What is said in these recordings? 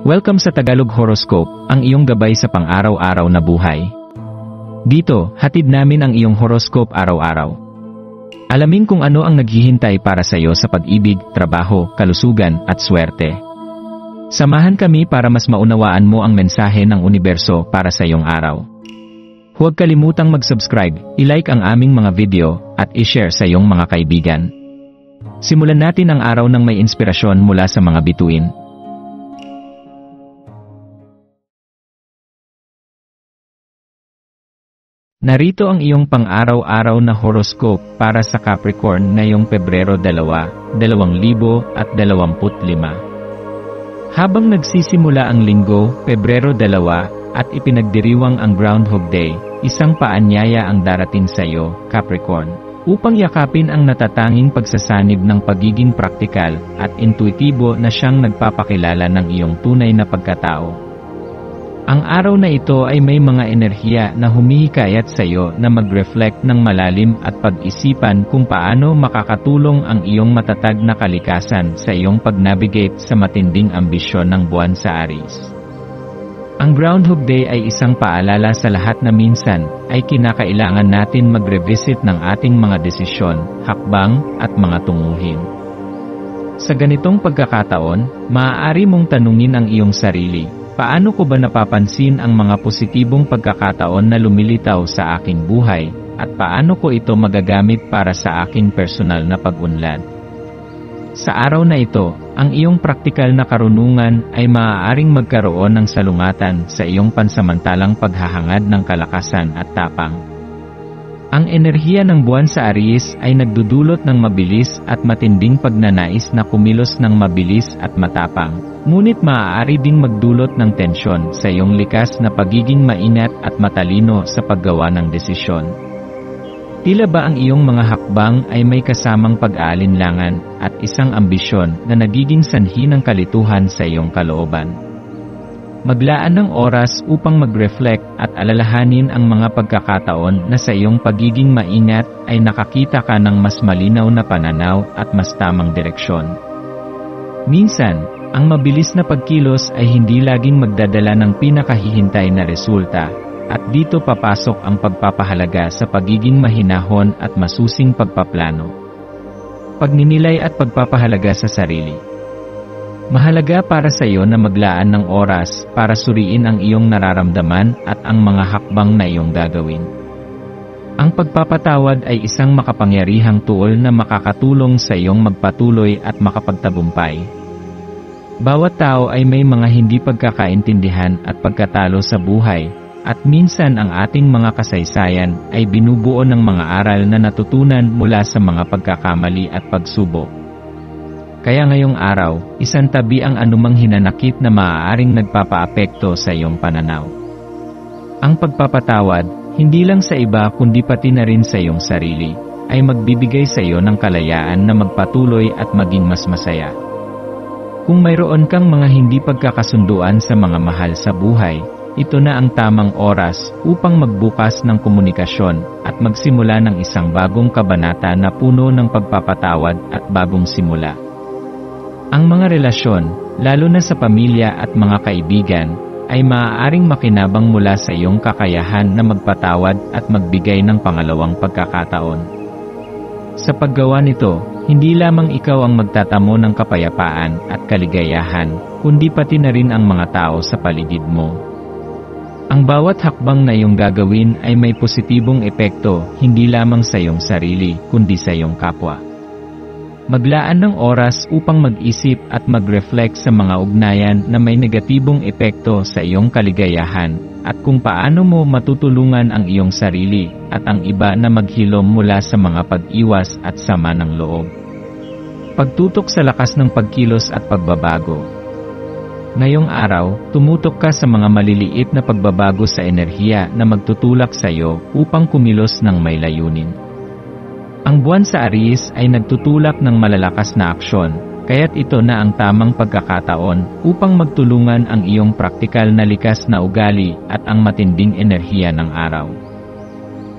Welcome sa Tagalog Horoscope, ang iyong gabay sa pang-araw-araw na buhay. Dito, hatid namin ang iyong horoscope araw-araw. Alamin kung ano ang naghihintay para sa iyo sa pag-ibig, trabaho, kalusugan, at swerte. Samahan kami para mas maunawaan mo ang mensahe ng universo para sa iyong araw. Huwag kalimutang mag-subscribe, i-like ang aming mga video, at i-share sa iyong mga kaibigan. Simulan natin ang araw ng may inspirasyon mula sa mga bituin. Narito ang iyong pang-araw-araw na horoscope para sa Capricorn ngayong Pebrero 2, 2025. Habang nagsisimula ang linggo, Pebrero 2, at ipinagdiriwang ang Groundhog Day, isang paanyaya ang darating sa iyo, Capricorn, upang yakapin ang natatanging pagsasanib ng pagiging praktikal at intuitibo na siyang nagpapakilala ng iyong tunay na pagkatao. Ang araw na ito ay may mga enerhiya na humihikayat sa iyo na mag-reflect ng malalim at pag-isipan kung paano makakatulong ang iyong matatag na kalikasan sa iyong pag-navigate sa matinding ambisyon ng buwan sa Aries. Ang Groundhog Day ay isang paalala sa lahat na minsan ay kinakailangan natin mag-revisit ng ating mga desisyon, hakbang, at mga tunguhin. Sa ganitong pagkakataon, maaari mong tanungin ang iyong sarili, paano ko ba napapansin ang mga positibong pagkakataon na lumilitaw sa aking buhay, at paano ko ito magagamit para sa aking personal na pag-unlad? Sa araw na ito, ang iyong praktikal na karunungan ay maaaring magkaroon ng salungatan sa iyong pansamantalang paghahangad ng kalakasan at tapang. Ang enerhiya ng buwan sa Aries ay nagdudulot ng mabilis at matinding pagnanais na kumilos ng mabilis at matapang, ngunit maaari ding magdulot ng tensyon sa iyong likas na pagiging maingat at matalino sa paggawa ng desisyon. Tila ba ang iyong mga hakbang ay may kasamang pag-aalinlangan at isang ambisyon na nagiging sanhi ng kalituhan sa iyong kalooban? Maglaan ng oras upang mag-reflect at alalahanin ang mga pagkakataon na sa iyong pagiging maingat ay nakakita ka ng mas malinaw na pananaw at mas tamang direksyon. Minsan, ang mabilis na pagkilos ay hindi laging magdadala ng pinakahihintay na resulta, at dito papasok ang pagpapahalaga sa pagiging mahinahon at masusing pagpaplano. Pagninilay at pagpapahalaga sa sarili. Mahalaga para sa iyo na maglaan ng oras para suriin ang iyong nararamdaman at ang mga hakbang na iyong gagawin. Ang pagpapatawad ay isang makapangyarihang tool na makakatulong sa iyong magpatuloy at makapagtagumpay. Bawat tao ay may mga hindi pagkakaintindihan at pagkatalo sa buhay, at minsan ang ating mga kasaysayan ay binubuo ng mga aral na natutunan mula sa mga pagkakamali at pagsubok. Kaya ngayong araw, isantabi ang anumang hinanakit na maaaring nagpapaapekto sa iyong pananaw. Ang pagpapatawad, hindi lang sa iba kundi pati na rin sa iyong sarili, ay magbibigay sa iyo ng kalayaan na magpatuloy at maging mas masaya. Kung mayroon kang mga hindi pagkakasunduan sa mga mahal sa buhay, ito na ang tamang oras upang magbukas ng komunikasyon at magsimula ng isang bagong kabanata na puno ng pagpapatawad at bagong simula. Ang mga relasyon, lalo na sa pamilya at mga kaibigan, ay maaaring makinabang mula sa iyong kakayahan na magpatawad at magbigay ng pangalawang pagkakataon. Sa paggawa nito, hindi lamang ikaw ang magtatamo ng kapayapaan at kaligayahan, kundi pati na rin ang mga tao sa paligid mo. Ang bawat hakbang na iyong gagawin ay may positibong epekto hindi lamang sa iyong sarili kundi sa iyong kapwa. Maglaan ng oras upang mag-isip at mag-reflect sa mga ugnayan na may negatibong epekto sa iyong kaligayahan at kung paano mo matutulungan ang iyong sarili at ang iba na maghilom mula sa mga pag-iwas at sama ng loob. Pagtutok sa lakas ng pagkilos at pagbabago. Ngayong araw, tumutok ka sa mga maliliit na pagbabago sa enerhiya na magtutulak sa iyo upang kumilos ng may layunin. Ang buwan sa Aries ay nagtutulak ng malalakas na aksyon, kaya't ito na ang tamang pagkakataon upang magtulungan ang iyong praktikal na likas na ugali at ang matinding enerhiya ng araw.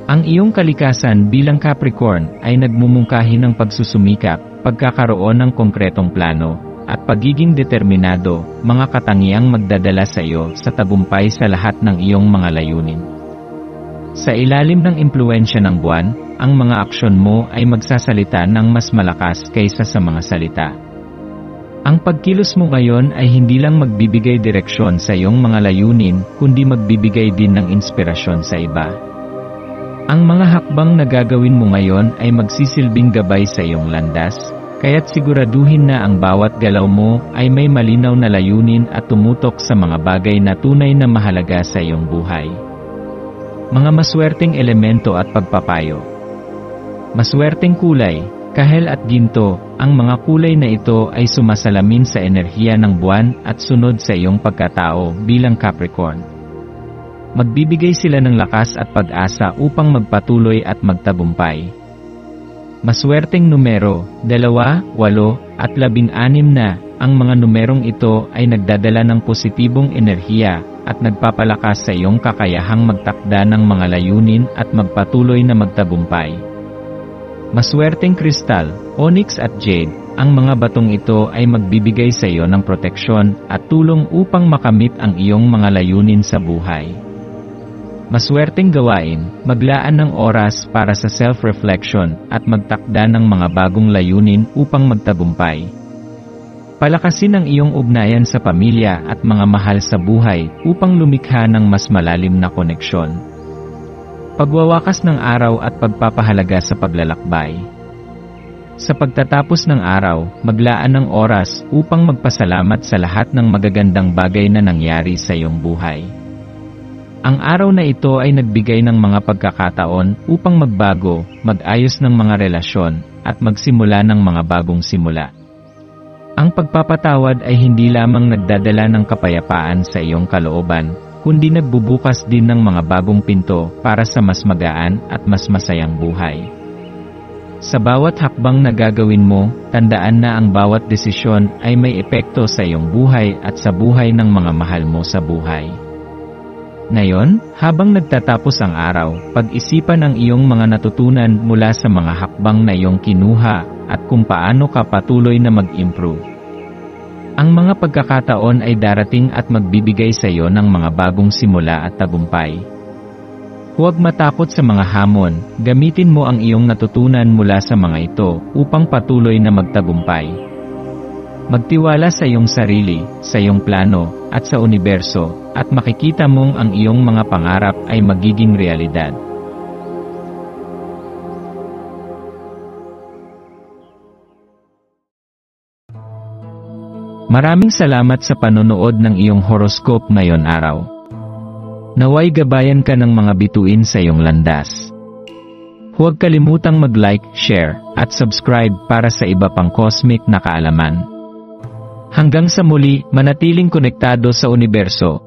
Ang iyong kalikasan bilang Capricorn ay nagmumungkahi ng pagsusumikap, pagkakaroon ng konkretong plano, at pagiging determinado, mga katangiang magdadala sa iyo sa tagumpay sa lahat ng iyong mga layunin. Sa ilalim ng impluwensya ng buwan, ang mga aksyon mo ay magsasalita ng mas malakas kaysa sa mga salita. Ang pagkilos mo ngayon ay hindi lang magbibigay direksyon sa iyong mga layunin, kundi magbibigay din ng inspirasyon sa iba. Ang mga hakbang na gagawin mo ngayon ay magsisilbing gabay sa iyong landas, kaya't siguraduhin na ang bawat galaw mo ay may malinaw na layunin at tumutok sa mga bagay na tunay na mahalaga sa iyong buhay. Mga maswerteng elemento at pagpapayo. Maswerteng kulay, kahel at ginto, ang mga kulay na ito ay sumasalamin sa enerhiya ng buwan at sunod sa iyong pagkatao bilang Capricorn. Magbibigay sila ng lakas at pag-asa upang magpatuloy at magtagumpay. Maswerteng numero, 2, 8, at 16 na, ang mga numerong ito ay nagdadala ng positibong enerhiya at nagpapalakas sa iyong kakayahang magtakda ng mga layunin at magpatuloy na magtagumpay. Maswerteng kristal, onyx at jade, ang mga batong ito ay magbibigay sa iyo ng proteksyon at tulong upang makamit ang iyong mga layunin sa buhay. Maswerteng gawain, maglaan ng oras para sa self-reflection at magtakda ng mga bagong layunin upang magtagumpay. Palakasin ang iyong ugnayan sa pamilya at mga mahal sa buhay upang lumikha ng mas malalim na koneksyon. Pagwawakas ng araw at pagpapahalaga sa paglalakbay. Sa pagtatapos ng araw, maglaan ng oras upang magpasalamat sa lahat ng magagandang bagay na nangyari sa iyong buhay. Ang araw na ito ay nagbigay ng mga pagkakataon upang magbago, mag-ayos ng mga relasyon, at magsimula ng mga bagong simula. Ang pagpapatawad ay hindi lamang nagdadala ng kapayapaan sa iyong kalooban, kundi nagbubukas din ng mga bagong pinto para sa mas magaan at mas masayang buhay. Sa bawat hakbang na gagawin mo, tandaan na ang bawat desisyon ay may epekto sa iyong buhay at sa buhay ng mga mahal mo sa buhay. Ngayon, habang nagtatapos ang araw, pag-isipan ang iyong mga natutunan mula sa mga hakbang na iyong kinuha at kung paano ka patuloy na mag-improve. Ang mga pagkakataon ay darating at magbibigay sa iyo ng mga bagong simula at tagumpay. Huwag matakot sa mga hamon, gamitin mo ang iyong natutunan mula sa mga ito upang patuloy na magtagumpay. Magtiwala sa iyong sarili, sa iyong plano, at sa universo, at makikita mong ang iyong mga pangarap ay magiging realidad. Maraming salamat sa panonood ng iyong horoscope ngayon araw. Naway gabayan ka ng mga bituin sa iyong landas. Huwag kalimutang mag-like, share, at subscribe para sa iba pang cosmic na kaalaman. Hanggang sa muli, manatiling konektado sa universo.